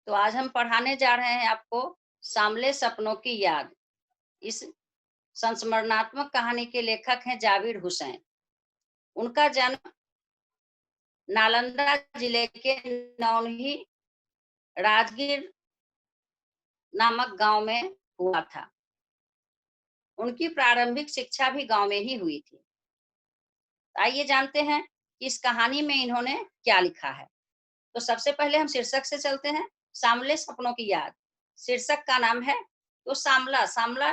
तो आज हम पढ़ाने जा रहे हैं आपको सांवले सपनों की याद। इस संस्मरणात्मक कहानी के लेखक हैं जावेद हुसैन। उनका जन्म नालंदा जिले के नौनही राजगीर नामक गांव में हुआ था। उनकी प्रारंभिक शिक्षा भी गांव में ही हुई थी। आइए जानते हैं कि इस कहानी में इन्होंने क्या लिखा है। तो सबसे पहले हम शीर्षक से चलते हैं। सांवले सपनों की याद शीर्षक का नाम है। तो सांवला सांवला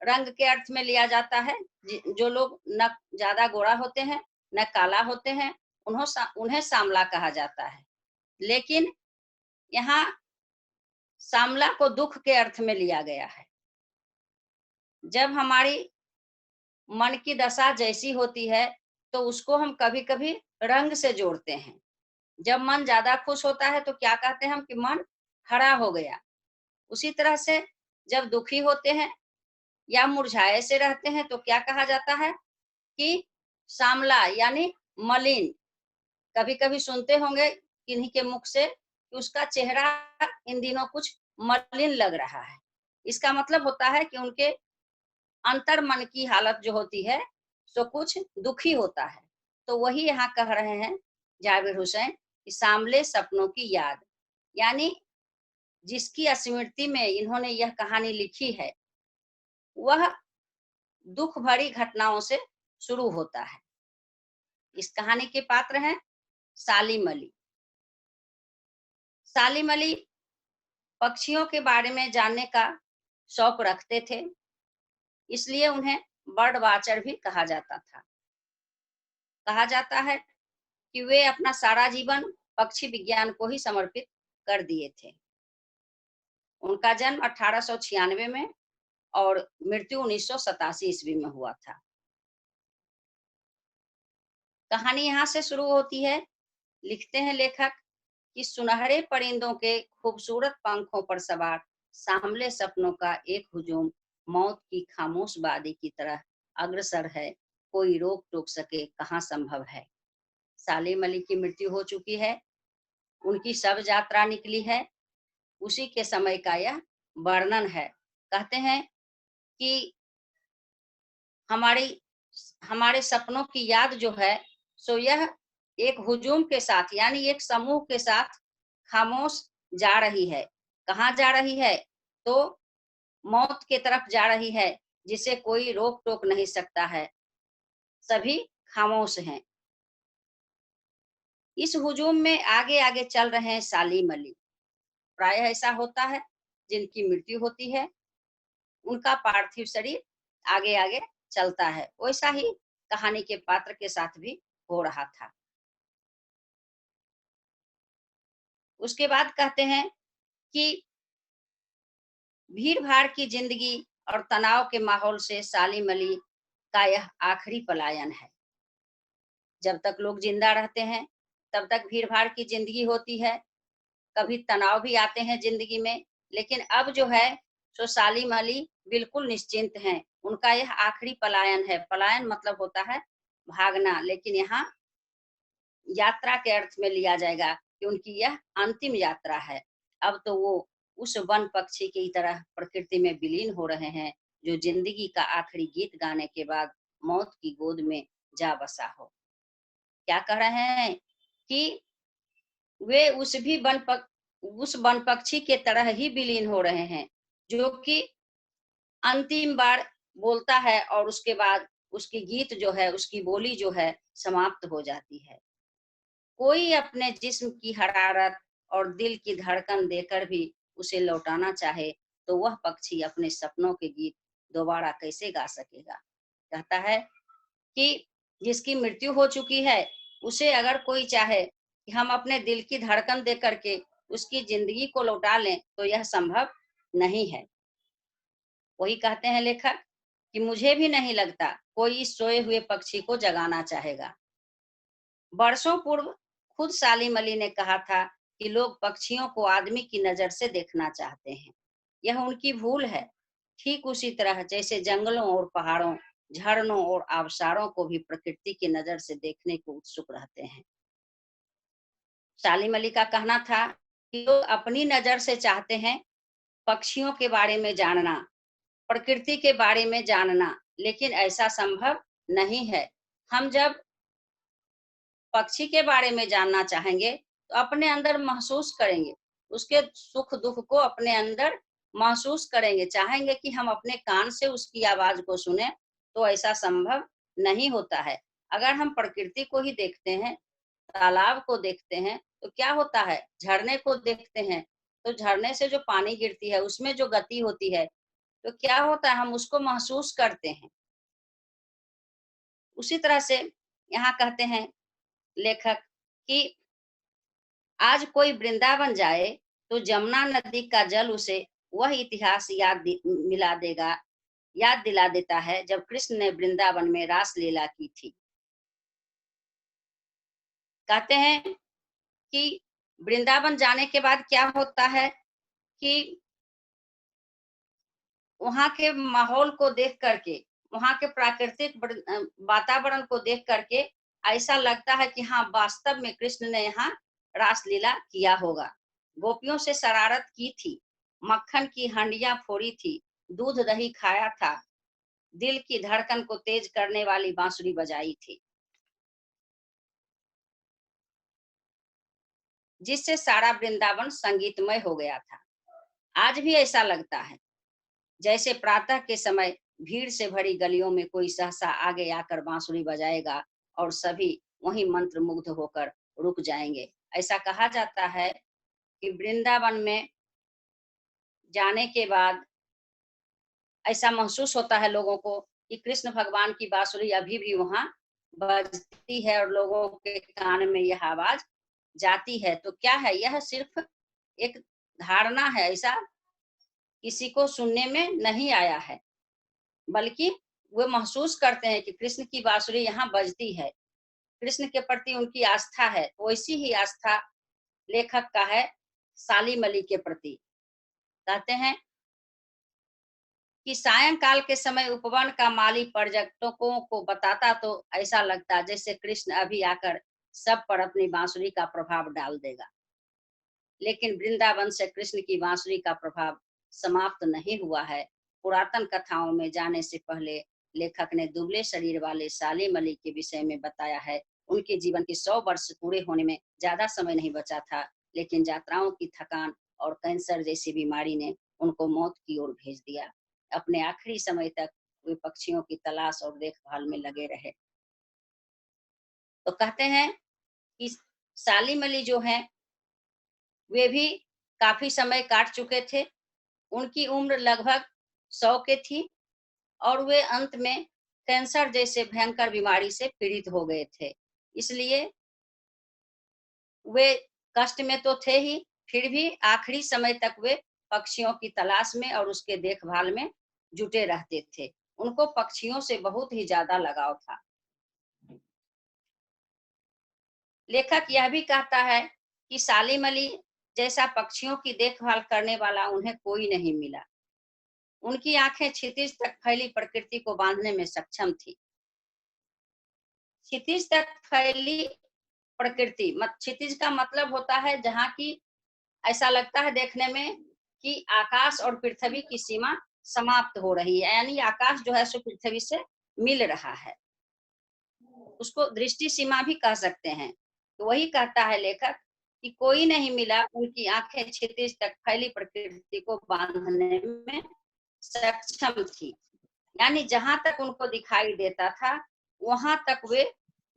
रंग के अर्थ में लिया जाता है। जो लोग न ज्यादा गोरा होते हैं न काला होते हैं, उन्हें सांवला कहा जाता है। लेकिन यहाँ सांवला को दुख के अर्थ में लिया गया है। जब हमारी मन की दशा जैसी होती है तो उसको हम कभी कभी रंग से जोड़ते हैं। जब मन ज्यादा खुश होता है तो क्या कहते हैं हम कि मन हरा हो गया। उसी तरह से जब दुखी होते हैं या मुरझाए से रहते हैं तो क्या कहा जाता है कि सांवला यानी मलिन। कभी कभी सुनते होंगे किन्हीं के मुख से कि उसका चेहरा इन दिनों कुछ मलिन लग रहा है। इसका मतलब होता है कि उनके अंतर मन की हालत जो होती है सो कुछ दुखी होता है। तो वही यहाँ कह रहे हैं जावेद हुसैन कि सांवले सपनों की याद, यानी जिसकी स्मृति में इन्होंने यह कहानी लिखी है वह दुख भरी घटनाओं से शुरू होता है। इस कहानी के पात्र हैं सालिम अली। सालिम अली पक्षियों के बारे में जानने का शौक रखते थे, इसलिए उन्हें बर्ड वाचर भी कहा जाता था। कहा जाता है कि वे अपना सारा जीवन पक्षी विज्ञान को ही समर्पित कर दिए थे। उनका जन्म 1896 में और मृत्यु 1987 ईस्वी में हुआ था। कहानी यहाँ से शुरू होती है। लिखते हैं लेखक कि सुनहरे परिंदों के खूबसूरत पंखों पर सवार सांवले सपनों का एक हुजूम मौत की खामोश वादी की तरह अग्रसर है। कोई रोक टोक सके कहाँ संभव है। सालिम अली की मृत्यु हो चुकी है, उनकी शव यात्रा निकली है। उसी के समय का यह वर्णन है। कहते हैं कि हमारी हमारे सपनों की याद जो है सो यह एक हुजूम के साथ यानी एक समूह के साथ खामोश जा रही है। कहाँ जा रही है? तो मौत की तरफ जा रही है, जिसे कोई रोक टोक नहीं सकता है। सभी खामोश हैं। इस हुजूम में आगे आगे चल रहे हैं सालिम अली। प्रायः ऐसा होता है, जिनकी मृत्यु होती है उनका पार्थिव शरीर आगे आगे चलता है। वैसा ही कहानी के पात्र के साथ भी हो रहा था। उसके बाद कहते हैं कि भीड़ भाड़ की जिंदगी और तनाव के माहौल से सालिम अली का यह आखिरी पलायन है। जब तक लोग जिंदा रहते हैं तब तक भीड़ भाड़ की जिंदगी होती है। कभी तनाव भी आते हैं जिंदगी में, लेकिन अब जो है सो सालिम अली बिल्कुल निश्चिंत हैं। उनका यह आखिरी पलायन है। पलायन मतलब होता है भागना, लेकिन यहाँ यात्रा के अर्थ में लिया जाएगा कि उनकी यह अंतिम यात्रा है। अब तो वो उस वन पक्षी की तरह प्रकृति में विलीन हो रहे हैं, जो जिंदगी का आखिरी गीत गाने के बाद मौत की गोद में जा बसा हो। क्या कह रहे हैं कि वे उस वन पक्षी के तरह ही विलीन हो रहे हैं, जो कि अंतिम बार बोलता है और उसके बाद उसकी गीत जो है, उसकी बोली जो है समाप्त हो जाती है। कोई अपने जिस्म की हरारत और दिल की धड़कन देकर भी उसे लौटाना चाहे तो वह पक्षी अपने सपनों के गीत दोबारा कैसे गा सकेगा। कहता है कि जिसकी मृत्यु हो चुकी है उसे अगर कोई चाहे कि हम अपने दिल की धड़कन दे करके उसकी जिंदगी को लौटा लें तो यह संभव नहीं है। वही कहते हैं लेखक कि मुझे भी नहीं लगता कोई इस सोए हुए पक्षी को जगाना चाहेगा। वर्षों पूर्व खुद सालिम अली ने कहा था कि लोग पक्षियों को आदमी की नजर से देखना चाहते हैं। यह उनकी भूल है। ठीक उसी तरह जैसे जंगलों और पहाड़ों, झरनों और आबशारों को भी प्रकृति की नजर से देखने को उत्सुक रहते हैं। सालिम अली का कहना था कि लोग अपनी नजर से चाहते हैं पक्षियों के बारे में जानना, प्रकृति के बारे में जानना, लेकिन ऐसा संभव नहीं है। हम जब पक्षी के बारे में जानना चाहेंगे तो अपने अंदर महसूस करेंगे, उसके सुख दुख को अपने अंदर महसूस करेंगे, चाहेंगे कि हम अपने कान से उसकी आवाज को सुने, तो ऐसा संभव नहीं होता है। अगर हम प्रकृति को ही देखते हैं, तालाब को देखते हैं, तो क्या होता है, झरने को देखते हैं, तो झरने से जो पानी गिरती है उसमें जो गति होती है, तो क्या होता है, हम उसको महसूस करते हैं। उसी तरह से यहाँ कहते हैं लेखक कि आज कोई वृंदावन जाए तो जमुना नदी का जल उसे वह इतिहास याद दिला देता है जब कृष्ण ने वृंदावन में रास लीला की थी। कहते हैं कि वृंदावन जाने के बाद क्या होता है कि वहाँ के माहौल को देख करके, वहाँ के प्राकृतिक वातावरण को देख करके ऐसा लगता है कि हाँ, वास्तव में कृष्ण ने यहाँ रासलीला किया होगा। गोपियों से शरारत की थी, मक्खन की हंडियां फोड़ी थी, दूध दही खाया था, दिल की धड़कन को तेज करने वाली बांसुरी बजाई थी, जिससे सारा वृंदावन संगीतमय हो गया था। आज भी ऐसा लगता है जैसे प्रातः के समय भीड़ से भरी गलियों में कोई सहसा आगे आकर बांसुरी बजाएगा और सभी वहीं मंत्र मुग्ध होकर रुक जाएंगे। ऐसा कहा जाता है कि वृंदावन में जाने के बाद ऐसा महसूस होता है लोगों को कि कृष्ण भगवान की बांसुरी अभी भी वहां बजती है और लोगों के कान में यह आवाज जाती है। तो क्या है, यह सिर्फ एक धारणा है, ऐसा किसी को सुनने में नहीं आया है, बल्कि वो महसूस करते हैं कि कृष्ण की बांसुरी यहाँ बजती है, कृष्ण के प्रति उनकी आस्था है। वैसी ही आस्था लेखक का है सालीमली के प्रति। कहते हैं कि सायंकाल के समय उपवन का माली पर्यटकों को बताता तो ऐसा लगता जैसे कृष्ण अभी आकर सब पर अपनी बांसुरी का प्रभाव डाल देगा। लेकिन वृंदावन से कृष्ण की बांसुरी का प्रभाव समाप्त नहीं हुआ है। पुरातन कथाओं में जाने से पहले लेखक ने दुबले शरीर वाले सालिम अली के विषय में बताया है। उनके जीवन के 100 वर्ष पूरे होने में ज्यादा समय नहीं बचा था, लेकिन यात्राओं की थकान और कैंसर जैसी बीमारी ने उनको मौत की ओर भेज दिया। अपने आखिरी समय तक वे पक्षियों की तलाश और देखभाल में लगे रहे। तो कहते हैं कि सालिम अली जो हैं, वे भी काफी समय काट चुके थे। उनकी उम्र लगभग 100 के थी और वे अंत में कैंसर जैसे भयंकर बीमारी से पीड़ित हो गए थे। इसलिए वे कष्ट में तो थे ही, फिर भी आखिरी समय तक वे पक्षियों की तलाश में और उसके देखभाल में जुटे रहते थे। उनको पक्षियों से बहुत ही ज्यादा लगाव था। लेखक यह भी कहता है कि सालिम अली जैसा पक्षियों की देखभाल करने वाला उन्हें कोई नहीं मिला। उनकी आंखें क्षितिज तक फैली प्रकृति को बांधने में सक्षम थी। क्षितिज तक फैली प्रकृति, क्षितिज का मतलब होता है जहाँ की ऐसा लगता है देखने में कि आकाश और पृथ्वी की सीमा समाप्त हो रही है, यानी आकाश जो है सो पृथ्वी से मिल रहा है। उसको दृष्टि सीमा भी कह सकते हैं। तो वही कहता है लेखक कि कोई नहीं मिला, उनकी आंखें क्षितिज तक फैली प्रकृति को बांधने में सक्षम थी। यानी जहां तक उनको दिखाई देता था वहां तक वे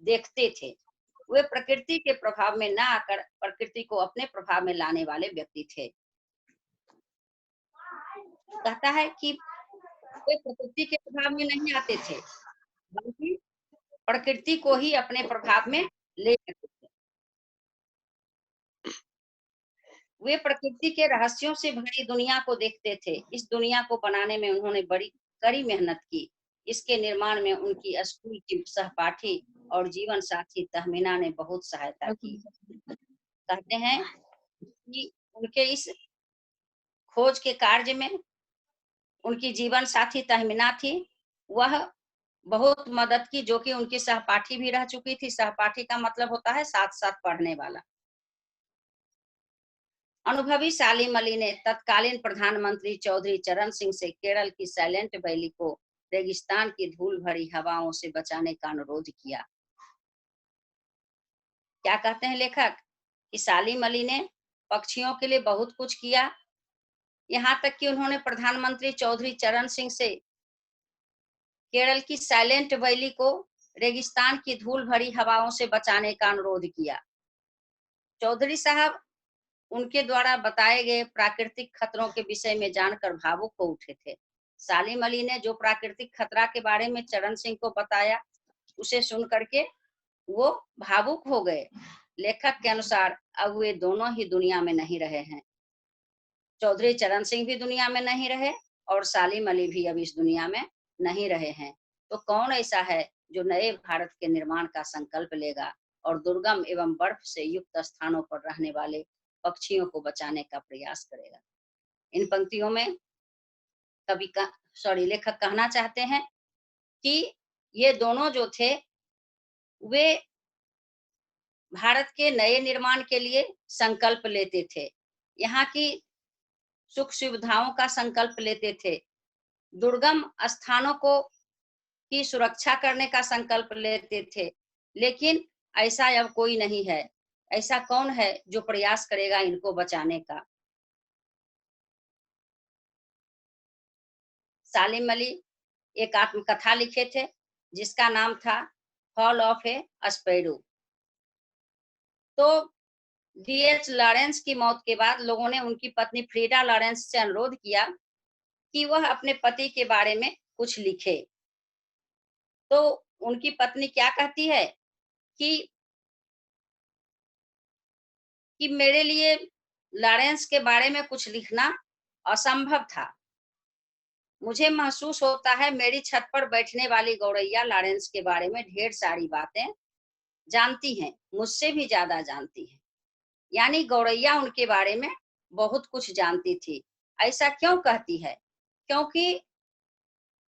देखते थे। वे प्रकृति के प्रभाव में ना आकर प्रकृति को अपने प्रभाव में लाने वाले व्यक्ति थे। कहता है कि वे प्रकृति के प्रभाव में नहीं आते थे, बल्कि प्रकृति को ही अपने प्रभाव में ले आते थे। वे प्रकृति के रहस्यों से भरी दुनिया को देखते थे। इस दुनिया को बनाने में उन्होंने बड़ी कड़ी मेहनत की। इसके निर्माण में उनकी स्कूल की सहपाठी और जीवन साथी तहमीना ने बहुत सहायता की। कहते हैं कि उनके इस खोज के कार्य में उनकी जीवन साथी तहमीना थी, वह बहुत मदद की, जो कि उनकी सहपाठी भी रह चुकी थी। सहपाठी का मतलब होता है साथ साथ पढ़ने वाला। अनुभवी सालिम अली ने तत्कालीन प्रधानमंत्री चौधरी चरण सिंह से केरल की साइलेंट वैली को रेगिस्तान की धूल भरी हवाओं से बचाने का अनुरोध किया। क्या कहते हैं लेखक कि सालिम अली ने पक्षियों के लिए बहुत कुछ किया, यहाँ तक कि उन्होंने प्रधानमंत्री चौधरी चरण सिंह से केरल की साइलेंट वैली को रेगिस्तान की धूल भरी हवाओं से बचाने का अनुरोध किया। चौधरी साहब उनके द्वारा बताए गए प्राकृतिक खतरों के विषय में जानकर भावुक हो उठे थे। सालिम अली ने जो प्राकृतिक खतरा के बारे में चरण सिंह को बताया, उसे सुन करके वो भावुक हो गए। लेखक के अनुसार अब वे दोनों ही दुनिया में नहीं रहे हैं। चौधरी चरण सिंह भी दुनिया में नहीं रहे और सालिम अली भी अब इस दुनिया में नहीं रहे हैं। तो कौन ऐसा है जो नए भारत के निर्माण का संकल्प लेगा और दुर्गम एवं बर्फ से युक्त स्थानों पर रहने वाले पक्षियों को बचाने का प्रयास करेगा। इन पंक्तियों में कवि का लेखक कहना चाहते हैं कि ये दोनों जो थे वे भारत के नए निर्माण के लिए संकल्प लेते थे। यहाँ की सुख सुविधाओं का संकल्प लेते थे। दुर्गम स्थानों को की सुरक्षा करने का संकल्प लेते थे। लेकिन ऐसा अब कोई नहीं है। ऐसा कौन है जो प्रयास करेगा इनको बचाने का? सालिम अली एक आत्मकथा लिखे थे जिसका नाम था फॉल ऑफ ए स्पैरो। तो डीएच लॉरेंस की मौत के बाद लोगों ने उनकी पत्नी फ्रीडा लॉरेंस से अनुरोध किया कि वह अपने पति के बारे में कुछ लिखे। तो उनकी पत्नी क्या कहती है कि मेरे लिए लॉरेंस के बारे में कुछ लिखना असंभव था। मुझे महसूस होता है मेरी छत पर बैठने वाली गौरैया लॉरेंस के बारे में ढेर सारी बातें जानती हैं, मुझसे भी ज्यादा जानती हैं। यानी गौरैया उनके बारे में बहुत कुछ जानती थी। ऐसा क्यों कहती है? क्योंकि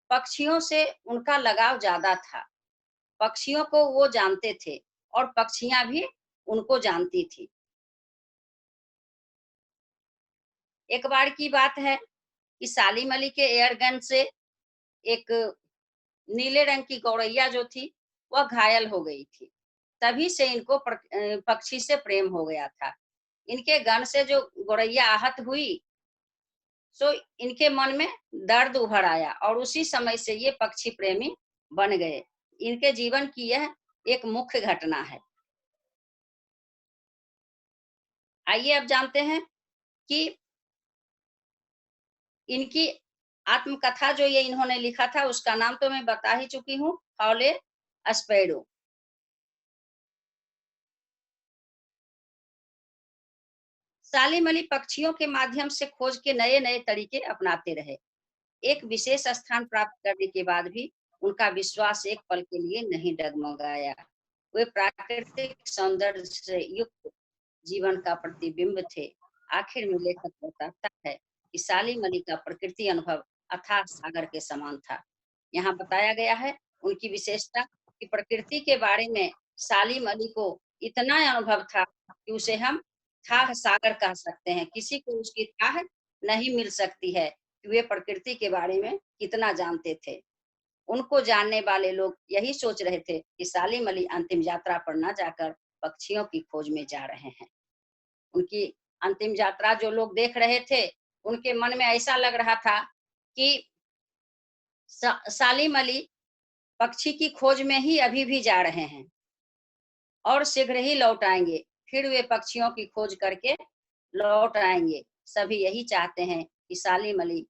पक्षियों से उनका लगाव ज्यादा था। पक्षियों को वो जानते थे और पक्षियां भी उनको जानती थी। एक बार की बात है कि सालिम अली के एयरगन से एक नीले रंग की गौरैया जो थी वह घायल हो गई थी। तभी से इनको पक्षी से प्रेम हो गया था। इनके गन से जो गौरैया आहत हुई, सो इनके मन में दर्द उभर आया और उसी समय से ये पक्षी प्रेमी बन गए। इनके जीवन की यह एक मुख्य घटना है। आइए अब जानते हैं कि इनकी आत्मकथा जो ये इन्होंने लिखा था उसका नाम तो मैं बता ही चुकी हूँ, फॉल ए स्पैरो। सालिम अली पक्षियों के माध्यम से खोज के नए नए तरीके अपनाते रहे। एक विशेष स्थान प्राप्त करने के बाद भी उनका विश्वास एक पल के लिए नहीं डगमगाया। वे प्राकृतिक सौंदर्य से युक्त जीवन का प्रतिबिंब थे। आखिर में लेखक बताता है कि सालिम अली का प्रकृति अनुभव अथाह सागर के समान था। यहाँ बताया गया है उनकी विशेषता कि प्रकृति के बारे में सालिम अली को इतना अनुभव था कि उसे हम थाह सागर कह सकते हैं। किसी को उसकी थाह नहीं मिल सकती है कि वे प्रकृति के बारे में कितना जानते थे। उनको जानने वाले लोग यही सोच रहे थे कि सालिम अली अंतिम यात्रा पर न जाकर पक्षियों की खोज में जा रहे हैं। उनकी अंतिम यात्रा जो लोग देख रहे थे, उनके मन में ऐसा लग रहा था कि सालिम अली पक्षी की खोज में ही अभी भी जा रहे हैं और शीघ्र ही लौट आएंगे। फिर वे पक्षियों की खोज करके लौट आएंगे। सभी यही चाहते हैं कि सालिम अली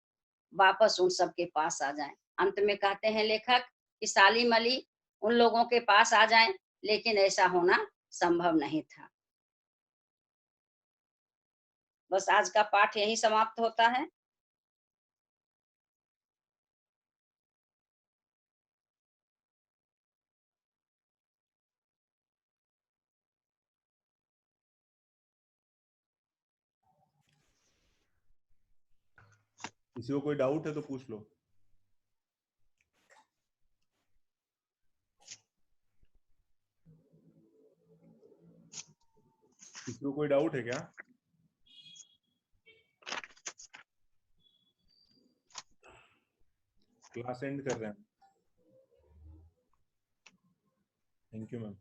वापस उन सबके पास आ जाएं। अंत में कहते हैं लेखक कि सालिम अली उन लोगों के पास आ जाएं, लेकिन ऐसा होना संभव नहीं था। बस आज का पाठ यही समाप्त होता है। किसी को कोई डाउट है तो पूछ लो। किसी को कोई डाउट है क्या? क्लास एंड कर रहे हैं। Thank you ma'am.